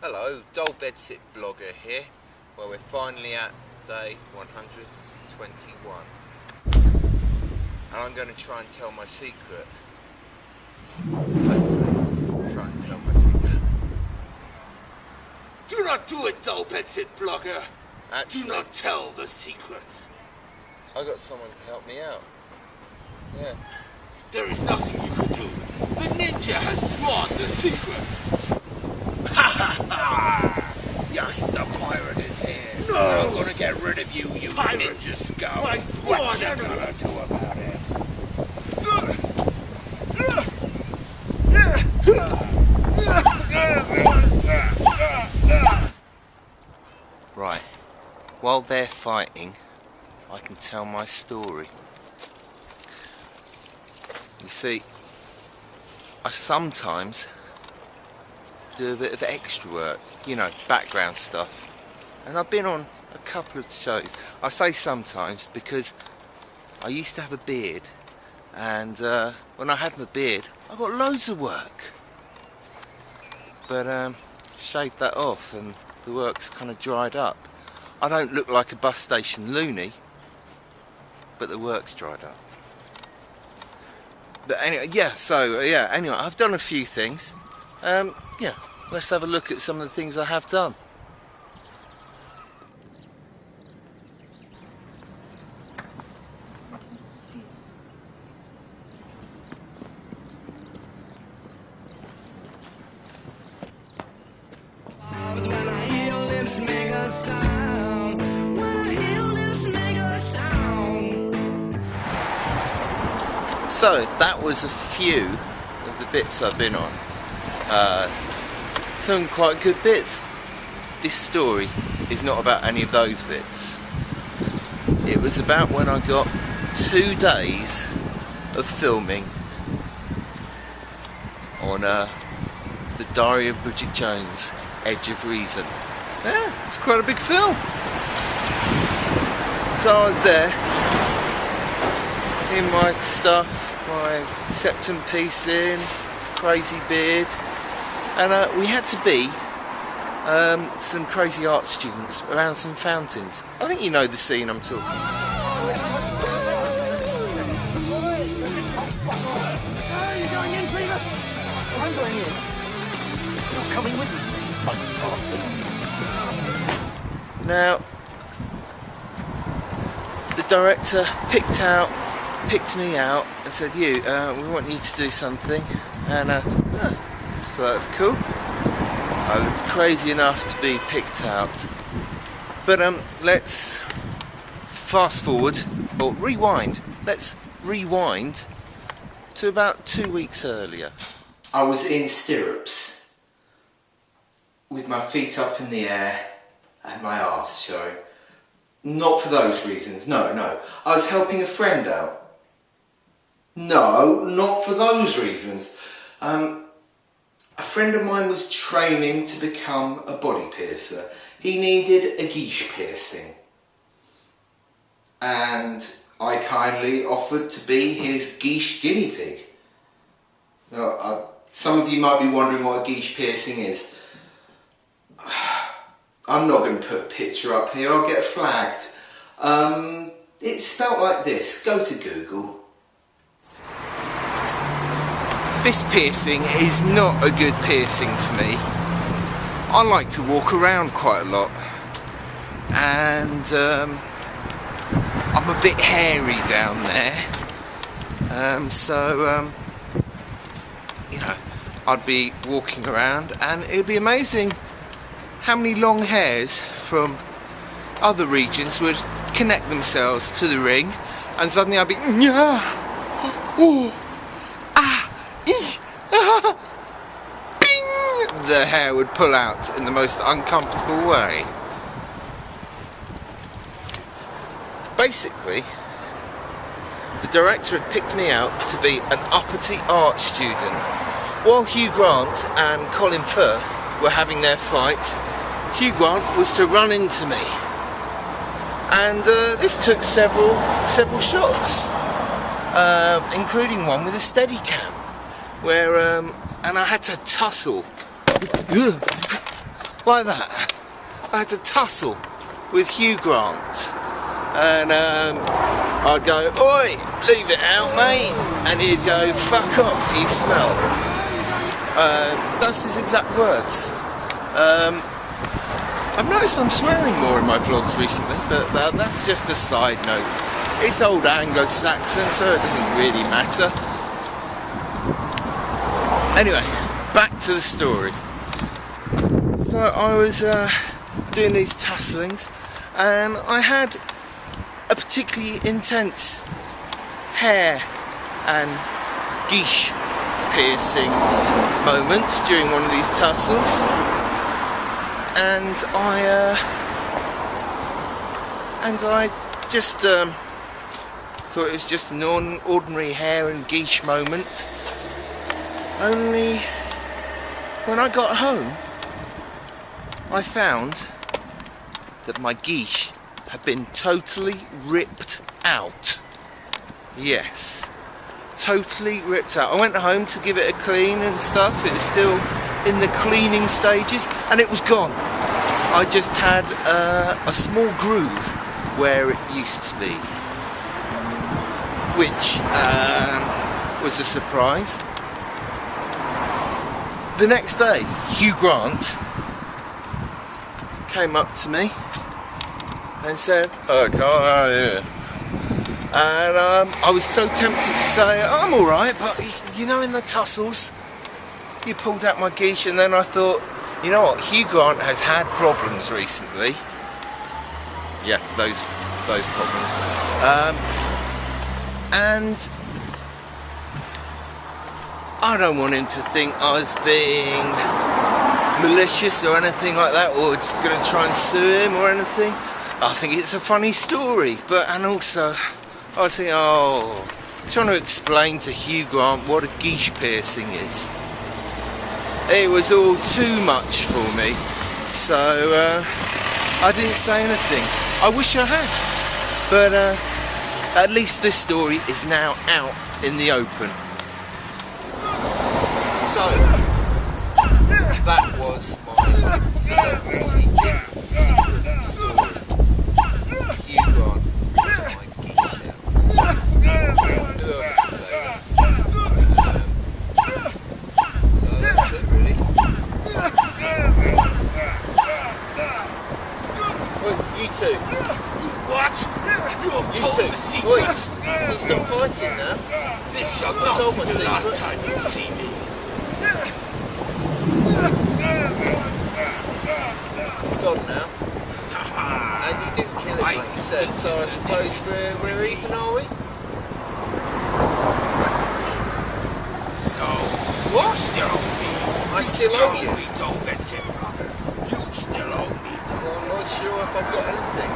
Hello, Dull Bedsit Blogger here. Well, we're finally at day 121. And I'm going to try and tell my secret. Hopefully, try and tell my secret. Do not do it, Dull Bedsit Blogger. Actually, Do not tell the secret. I got someone to help me out. Yeah. There is nothing you can do. The ninja has sworn the secret. Ha ha ha! Yes, the pirate is here. No! I'm gonna get rid of you, you pirate. Ninja scum. My sworn what you gonna do about it? Right. While they're fighting, I can tell my story. You see, I sometimes do a bit of extra work, you know, background stuff. And I've been on a couple of shows. I say sometimes because I used to have a beard, and when I had the beard, I got loads of work. But shaved that off and the work's kind of dried up. I don't look like a bus station loony, but the work's dried up. But anyway, anyway, I've done a few things. Yeah, let's have a look at some of the things I have done. When I hear your lips make a sound, when I hear your lips make a sound. So that was a few of the bits I've been on. Some quite good bits. This story is not about any of those bits. It was about when I got 2 days of filming on The Diary of Bridget Jones, Edge of Reason. Yeah, it's quite a big film. So I was there in my stuff, my septum piece in, crazy beard, and we had to be some crazy art students around some fountains. I think you know the scene I'm talking about. Are you going in, Peter? I'm going in. You're coming with me. Now, the director picked me out and said, we want you to do something, and so that's cool. I looked crazy enough to be picked out. But let's fast forward, or rewind. Let's rewind to about 2 weeks earlier. I was in stirrups, with my feet up in the air and my arse showing. Not for those reasons, no. I was helping a friend out. No, not for those reasons. A friend of mine was training to become a body piercer. He needed a guiche piercing. And I kindly offered to be his guiche guinea pig. Now, some of you might be wondering what a guiche piercing is. I'm not going to put a picture up here, I'll get flagged. It's spelt like this, go to Google. This piercing is not a good piercing for me. I like to walk around quite a lot, and I'm a bit hairy down there, you know, I'd be walking around and it'd be amazing how many long hairs from other regions would connect themselves to the ring, and suddenly I'd be bing! The hair would pull out in the most uncomfortable way. Basically, the director had picked me out to be an uppity art student. While Hugh Grant and Colin Firth were having their fight, Hugh Grant was to run into me. And this took several shots, including one with a Steadicam, where and I had to tussle like that. I had to tussle with Hugh Grant, and I'd go, "Oi, leave it out, mate," and he'd go, "Fuck off, you smell." That's his exact words. I've noticed I'm swearing more in my vlogs recently, but that's just a side note. It's old Anglo-Saxon, so it doesn't really matter. Anyway, back to the story. So I was doing these tusslings, and I had a particularly intense hair and guiche piercing moment during one of these tussles, and I just thought it was just an ordinary hair and guiche moment. Only when I got home, I found that my guiche had been totally ripped out. Yes, totally ripped out. I went home to give it a clean and stuff. It was still in the cleaning stages, and it was gone. I just had a small groove where it used to be, which was a surprise. The next day, Hugh Grant came up to me and said, "Oh, Carl, how are you?" And I was so tempted to say, "I'm alright, but you know, in the tussles, you pulled out my guiche," and then I thought, you know what, Hugh Grant has had problems recently. Yeah, those problems. And I don't want him to think I was being malicious or anything like that, or going to try and sue him or anything. I think it's a funny story, and also I was thinking, trying to explain to Hugh Grant what a guiche piercing is. It was all too much for me, so I didn't say anything. I wish I had, but at least this story is now out in the open. So that was my secret story. Hugh Grant, my guiche out. Who else can say that? So that's it, really. Wait, you two. What? You've You told two. the secret. Wait, stop fighting now. This shall I not told be my the last secret. time you see me. It's gone now. And you didn't kill it like you said, so I suppose we're even, are we? No. What? Still owe me. I still owe you. Me, don't let him, brother. You still owe me. Well, I'm not sure if I've got anything.